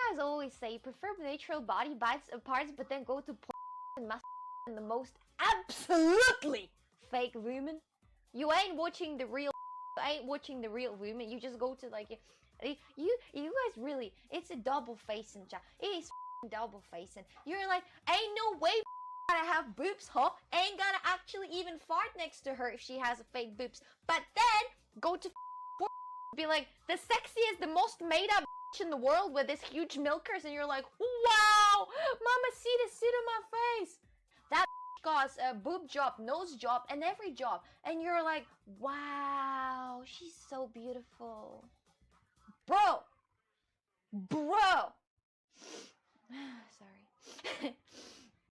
guys always say you prefer natural body parts, but then go to and the most absolutely fake women. You ain't watching the real. Ain't watching the real women. You just go to like you guys really. It's a double facing job. It is double facing. You're like, ain't no way gotta have boobs, huh? Ain't gonna actually even fart next to her if she has a fake boobs. But then go to be like the sexiest, the most made up in the world with this huge milkers, and you're like, wow, mama, see the sit on my face. That got a boob job, nose job, and every job, and you're like, wow, she's so beautiful, bro. Sorry.